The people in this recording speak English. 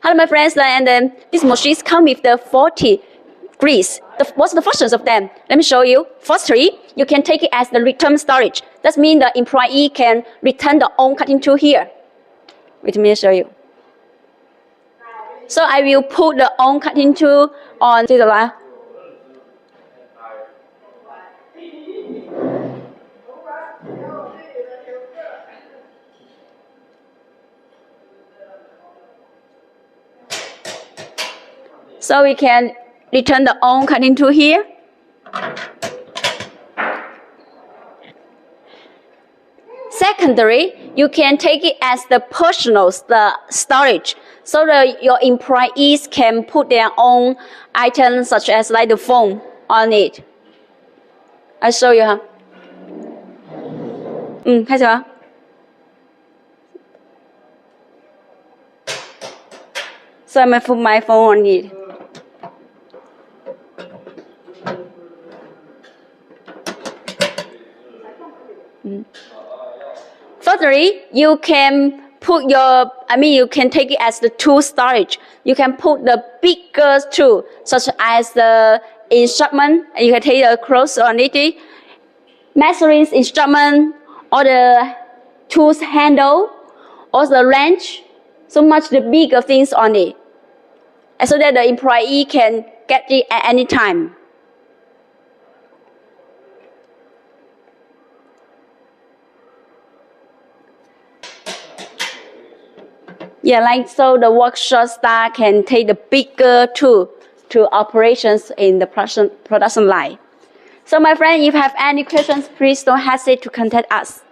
Hello, my friends, and these machines come with the 40 degrees. What's the functions of them? Let me show you. Firstly, you can take it as the return storage. That means the employee can return the own cutting tool here. Wait a minute, show you. So I will put the own cutting tool on the line. So we can return the own cutting tool here. Secondary, you can take it as the personal storage, so that your employees can put their own items, such as like the phone, on it. I'll show you. 开始吧。So I'm gonna put my phone on it. Thirdly, you can put you can take it as the tool storage. You can put the bigger tool, such as the instrument, and you can take the clothes on it, measuring instrument, or the tools handle, or the wrench, so much the bigger things on it, and so that the employee can get it at any time. Yeah, like so the workshop staff can take the bigger tool to operations in the production line. So my friend, if you have any questions, please don't hesitate to contact us.